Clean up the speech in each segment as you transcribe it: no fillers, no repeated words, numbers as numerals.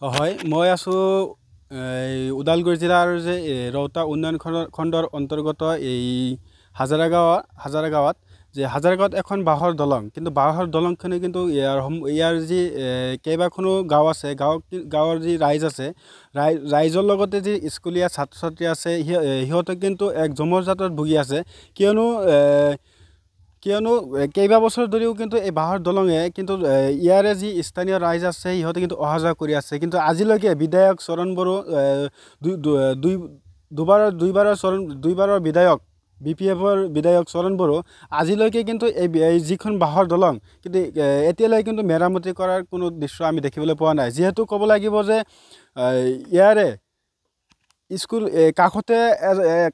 হয় মই আছো ওদালগুৰি জিলাৰ যে ৰৌতা উন্নয়ন খণ্ডৰ অন্তৰ্গত এই হাজাৰাগাঁৱত যে হাজাৰাগাঁৱত এখন বাঁহৰ দলং কিন্তু বাঁহৰ দলংখনে কিন্তু ইয়াৰ যি কেইবাখনো গাঁও আছে গাঁৱৰ যি ৰাইজ আছে ৰাইজৰ লগতে যি স্কুলীয়া ছাত্ৰ ছাত্ৰী আছে সিহঁতে কিন্তু এক জমৰজাতত ভুগি আছে কিয়নো কেইবা বছৰ ধৰিও কিন্তু এই বাঁহৰ দলঙে কিন্তু ইয়াৰে যি স্থানীয় ৰাইজ আছে সিহঁতে কিন্তু অহা যোৱা কৰি আছে কিন্তু আজিলৈকে বিধায়ক চৰণ বড়ো দুইবাৰৰ বিধায়ক BPFৰ বিধায়ক চৰণ বড়ো আজিলৈকে কিন্তু এই যিখন বাঁহৰ দলং কিন্তু এতিয়ালৈ কিন্তু মেৰামতি কৰাৰ কোনো দৃশ্য আমি দেখিবলৈ পোৱা নাই যিহেতু ক'ব লাগিব যে ইয়াৰে স্কুল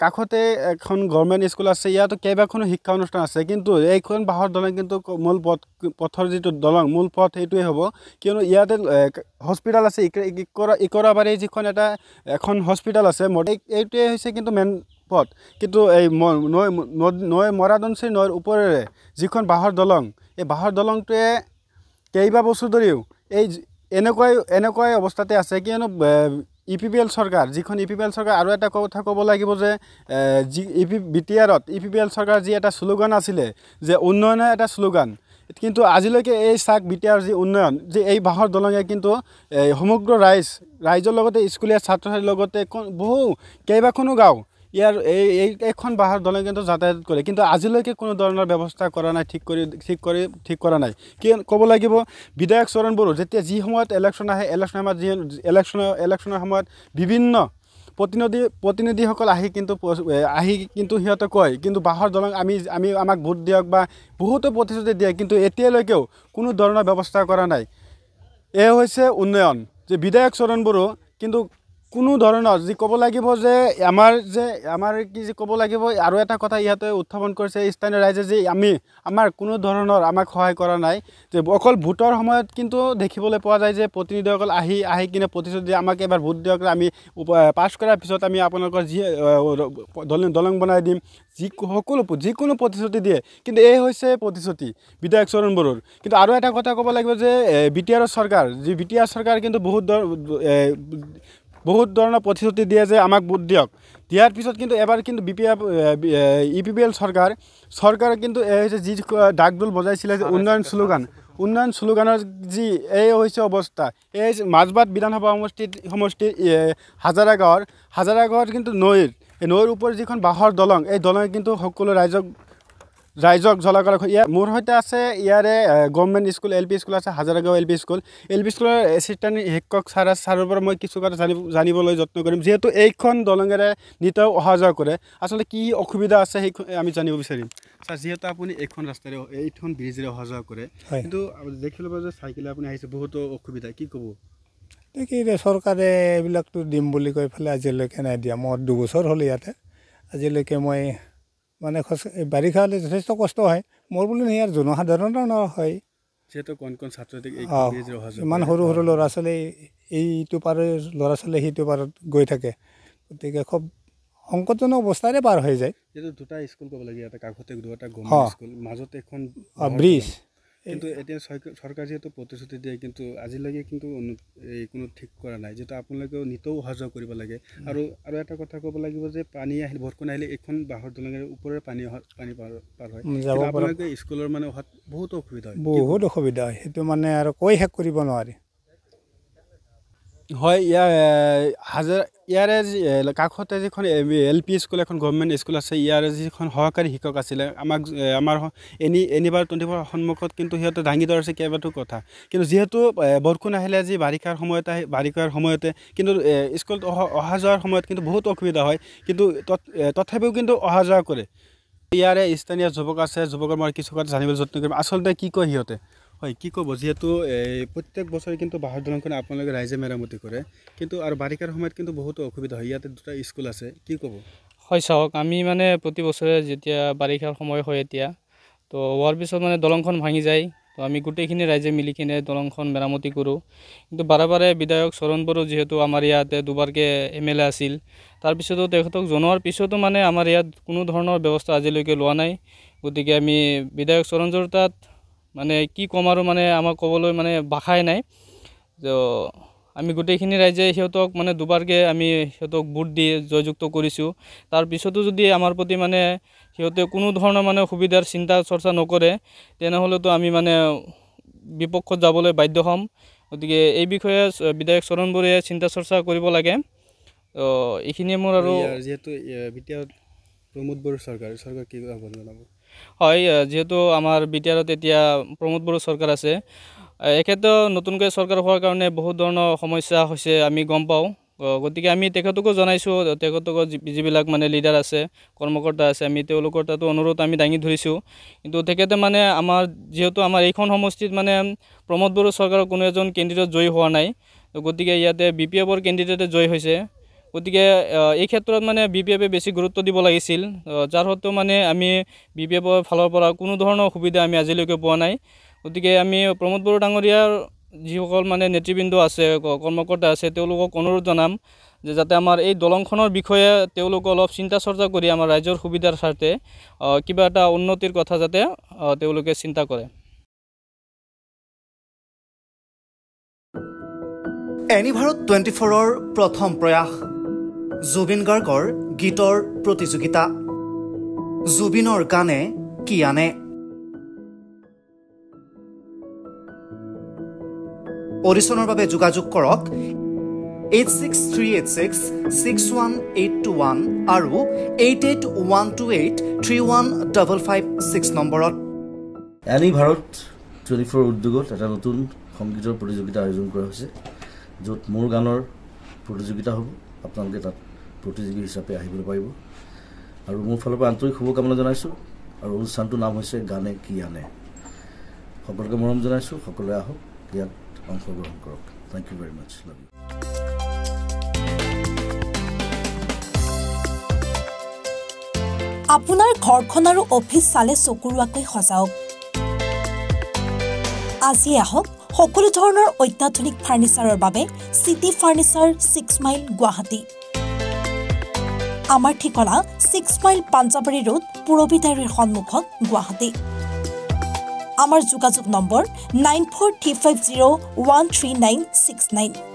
কাষতে এখন গভৰ্ণমেণ্ট স্কুল আছে ইয়াতো কেইবাখনো শিক্ষা অনুষ্ঠান আছে কিন্তু এইখন বাঁহৰ দলং কিন্তু মূল পথৰ যিটো দলং মূল পথ সেইটোৱে হ'ব কিয়নো ইয়াতে হস্পিটেল আছে ইকৰাবাৰী যিখন এখন হস্পিটেল আছে এইটোৱে হৈছে কিন্তু মেইন পথ কিন্তু এই মৰাদনচি নৈৰ ওপৰেৰে যিখন বাঁহৰ দলং এই বাঁহৰ দলংটোৱে কেইবা বছৰ ধৰিও এই এনেকুৱাই অৱস্থাতে আছে কিয়নো EPPL চৰকাৰ যিখন EPPL চৰকাৰ আৰু এটা কথা ক'ব লাগিব যে BTRত EPPL চৰকাৰ যি এটা শ্লোগান আছিলে যে উন্নয়নৰ এটা শ্লোগান কিন্তু আজিলৈকে এই BTR যি উন্নয়ন যে এই বাঁহৰ দলঙে কিন্তু সমগ্ৰ ৰাইজৰ লগতে স্কুলীয়া ছাত্ৰ ছাত্ৰীৰ লগতে কেইবাখনো গাঁও ইয়াৰ এইখন বাঁহৰ দলং কিন্তু যাতায়াত কৰে কিন্তু আজিলৈকে কোনো ধৰণৰ ব্যৱস্থা কৰা নাই ঠিক কৰা নাই ক'ব লাগিব বিধায়ক চৰণ বড়ো যেতিয়া যি সময়ত ইলেকশ্যন আহে ইলেকশ্যনৰ সময়ত বিভিন্ন প্ৰতিনিধিসকল আহি কিন্তু সিহঁতে কয় কিন্তু বাঁহৰ দলং আমাক ভোট দিয়ক বা বহুতো প্ৰতিশ্ৰুতি দিয়ে কিন্তু এতিয়ালৈকেও কোনো ধৰণৰ ব্যৱস্থা কৰা নাই এই হৈছে উন্নয়ন যে বিধায়ক চৰণ বড়ো কিন্তু কোনো ধৰণৰ যি ক'ব লাগিব যে আমাৰ কি যে ক'ব লাগিব আৰু এটা কথা ইয়াতে উত্থাপন কৰিছে স্থানীয় ৰাইজে যে আমাৰ কোনো ধৰণৰ আমাক সহায় কৰা নাই যে অকল ভোটৰ সময়ত কিন্তু দেখিবলৈ পোৱা যায় যে প্ৰতিনিধিসকল আহি কিনে প্ৰতিশ্ৰুতি দিয়ে আমাক এবাৰ ভোট দিয়ক আমি পাছ কৰাৰ পিছত আমি আপোনালোকৰ যি দলং বনাই দিম যিকোনো প্ৰতিশ্ৰুতি দিয়ে কিন্তু এই হৈছে প্ৰতিশ্ৰুতি বিধায়ক চৰণ বড়োৰ কিন্তু আৰু এটা কথা ক'ব লাগিব যে BTR চৰকাৰ কিন্তু বহুত ধৰণৰ প্ৰতিশ্ৰুতি দিয়ে যে আমাক ভোট দিয়াৰ পিছত কিন্তু এবাৰ কিন্তু EPPL চৰকাৰ কিন্তু যি ডাকডোল বজাইছিলে যে উন্নয়ন শ্লোগানৰ যি এই হৈছে অৱস্থা এই মাজবাট বিধানসভা সমষ্টি হাজাৰাগাঁৱৰ কিন্তু নৈৰ ওপৰত যিখন বাঁহৰ দলং এই দলং কিন্তু সকলো ৰাইজক জ্বলাকৰা মোৰ সৈতে আছে ইয়াৰে গভৰ্ণমেণ্ট স্কুল LP স্কুল আছে হাজাৰাগাঁও LP স্কুলৰ এছিষ্টেণ্ট শিক্ষক ছাৰৰ পৰা মই কিছু কথা জানিবলৈ যত্ন কৰিম যিহেতু এইখন দলঙেৰে নিতৌ অহা যোৱা কৰে আচলতে কি অসুবিধা আছে সেইখন আমি জানিব বিচাৰিম ছাৰ যিহেতু আপুনি এইখন ব্ৰিজেৰে অহা যোৱা কৰে কিন্তু দেখিলোঁ যে চাইকেলে আপুনি আহিছে বহুতো অসুবিধা কি ক'ব চৰকাৰে এইবিলাকতো দিম বুলি কৈ পেলাই আজিলৈকে নাই দিয়া মোৰ 2 বছৰ হ'ল ইয়াতে আজিলৈকে মই মানে বাৰিষা হ'লে যথেষ্ট কষ্ট হয় মোৰ বুলি ইয়াৰ জনসাধাৰণৰ হয় যিহেতু কোন ছাত্ৰ ইমান সৰু ল'ৰা ছোৱালী এইটো পাৰে ল'ৰা ছোৱালী সেইটো পাৰত গৈ থাকে গতিকে খুব সংকটজনক অৱস্থাৰে পাৰ হৈ যায় যিহেতু দুটা স্কুল ক'ব লাগে ইয়াতে কাষতে দুটা গভৰ্ণমেণ্ট স্কুল মাজতে এখন ব্ৰিজ কিন্তু এতিয়া চৰকাৰ যিহেতু প্ৰতিশ্ৰুতি দিয়ে কিন্তু আজিলৈকে কিন্তু কোনো ঠিক কৰা নাই যিহেতু আপোনালোকেও নিতৌ অহা যোৱা কৰিব লাগে আৰু এটা কথা ক'ব লাগিব যে পানী বৰষুণ আহিলে এইখন বাঁহৰ দলঙেৰ ওপৰেৰে পানী পাৰ হয় আপোনালোকে স্কুলৰ মানে অহাত বহুত অসুবিধা হয় সেইটো মানে আৰু কৈ শেষ কৰিব নোৱাৰি হয় ইয়াৰে কাষতে যিখন LP স্কুল এখন গভৰ্ণমেণ্ট স্কুল আছে ইয়াৰে যিখন সহকাৰী শিক্ষক আছিলে আমাৰ এনিবাৰ 24 সন্মুখত কিন্তু সিহঁতে দাঙি ধৰিছে কেইবাটাও কথা কিন্তু যিহেতু বৰষুণ আহিলে যি বাৰিষাৰ সময়তে কিন্তু স্কুলত অহা যোৱাৰ সময়ত কিন্তু বহুত অসুবিধা হয় কিন্তু তথাপিও কিন্তু অহা যোৱা কৰে ইয়াৰে স্থানীয় যুৱকৰ মই কিছু কথা জানিবলৈ যত্ন কৰিম আচলতে কি কয় সিহঁতে হয় কি ক'ব যিহেতু প্ৰত্যেক বছৰে কিন্তু বাঁহৰ দলংখন আপোনালোকে ৰাইজে মেৰামতি কৰে কিন্তু আৰু বাৰিষাৰ সময়ত কিন্তু বহুতো অসুবিধা হয় ইয়াতে দুটা স্কুল আছে কি ক'ব হয় চাওক আমি মানে প্ৰতি বছৰে যেতিয়া বাৰিষাৰ সময় হয় এতিয়া তো হোৱাৰ পিছত মানে দলংখন ভাঙি যায় তো আমি গোটেইখিনি ৰাইজে মিলি কিনে দলংখন মেৰামতি কৰোঁ কিন্তু বাৰে বিধায়ক চৰণ বড়ো যিহেতু আমাৰ ইয়াতে দুবাৰকৈ MLA আছিল তাৰপিছতো তেখেতক জনোৱাৰ পিছতো মানে আমাৰ ইয়াত কোনো ধৰণৰ ব্যৱস্থা আজিলৈকে লোৱা নাই গতিকে আমি বিধায়ক চৰণ বড়োৰ তাত মানে কি ক'ম আৰু মানে আমাক ক'বলৈ মানে ভাষাই নাই তো আমি গোটেইখিনি ৰাইজে সিহঁতক মানে দুবাৰকৈ আমি সিহঁতক ভোট দি জয়যুক্ত কৰিছোঁ। তাৰপিছতো যদি আমাৰ প্ৰতি মানে সিহঁতে কোনো ধৰণৰ মানে সুবিধাৰ চিন্তা চৰ্চা নকৰে তেনেহ'লেতো আমি মানে বিপক্ষত যাবলৈ বাধ্য হ'ম। গতিকে এই বিষয়ে বিধায়ক চৰণ বৰুৱাই চিন্তা চৰ্চা কৰিব লাগে। এইখিনিয়ে মোৰ আৰু যিহেতু বিটিআৰত প্ৰমোদ বড়ো চৰকাৰ কি আহ্বান জনাব? হয়, যিহেতু আমাৰ বিটিআৰত এতিয়া প্ৰমোদ বড়ো চৰকাৰ আছে, এখেতেও নতুনকৈ চৰকাৰ হোৱাৰ কাৰণে বহুত ধৰণৰ সমস্যা হৈছে আমি গম পাওঁ। গতিকে আমি তেখেতকো জনাইছোঁ, তেখেতকো যিবিলাক মানে লিডাৰ আছে কৰ্মকৰ্তা আছে আমি তেওঁলোকৰ তাতো অনুৰোধ আমি দাঙি ধৰিছোঁ। কিন্তু তেখেতে মানে যিহেতু আমাৰ এইখন সমষ্টিত মানে প্ৰমোদ বড়ো চৰকাৰৰ কোনো এজন কেণ্ডিডেট জয়ী হোৱা নাই, গতিকে ইয়াতে BPFৰ কেণ্ডিডেটে জয়ী হৈছে। গতিকে এই ক্ষেত্ৰত মানে BPFে বেছি গুৰুত্ব দিব লাগিছিল, যাৰ সত্ত্বেও মানে আমি BPFৰ ফালৰ পৰা কোনো ধৰণৰ সুবিধা আমি আজিলৈকে পোৱা নাই। গতিকে আমি প্ৰমোদ বড়ো ডাঙৰীয়াৰ যিসকল মানে নেতৃবৃন্দ আছে কৰ্মকৰ্তা আছে তেওঁলোকক অনুৰোধ জনাম যে যাতে আমাৰ এই দলংখনৰ বিষয়ে তেওঁলোকে অলপ চিন্তা চৰ্চা কৰি আমাৰ ৰাইজৰ সুবিধাৰ স্বাৰ্থে কিবা এটা উন্নতিৰ কথা যাতে তেওঁলোকে চিন্তা কৰে। এনিভাৰত 24ৰ প্ৰথম প্ৰয়াস জুবিন গাৰ্গৰ গীতৰ প্ৰতিযোগিতা জুবিনৰ গানে কি আনে। অডিশ্যনৰ বাবে যোগাযোগ কৰক 8638661821 আৰু 8812831556 নম্বৰত। এনিভাৰত 24 উদ্যোগত এটা নতুন সংগীতৰ প্ৰতিযোগিতা আয়োজন কৰা হৈছে, য'ত মোৰ গানৰ প্ৰতিযোগিতা হ'ব। আপোনালোকে তাত প্ৰতিযোগী হিচাপে আহিবলৈ পাৰিব আৰু মোৰ ফালৰ পৰা আন্তৰিক শুভকামনা জনাইছোঁ। আৰু অনুষ্ঠানটোৰ নাম হৈছে গানে কি আনে। সকলোকে মৰম জনাইছোঁ, সকলোৱে আহক, ইয়াত অংশগ্ৰহণ কৰক। Thank you very much, love you. আপোনাৰ ঘৰখন আৰু অফিচ চালে চকুৰোৱাকৈ সজাওক। আজি আহক সকলো ধৰণৰ অত্যাধুনিক ফাৰ্নিচাৰৰ বাবে চিটি ফাৰ্নিচাৰ 6 মাইল গুৱাহাটী। আমাৰ ঠিকনা 6 মাইল পাঞ্জাবাৰী ৰোড পুৰবী ডায়েৰীৰ সন্মুখত গুৱাহাটী। আমাৰ যোগাযোগ নম্বৰ 9435013969।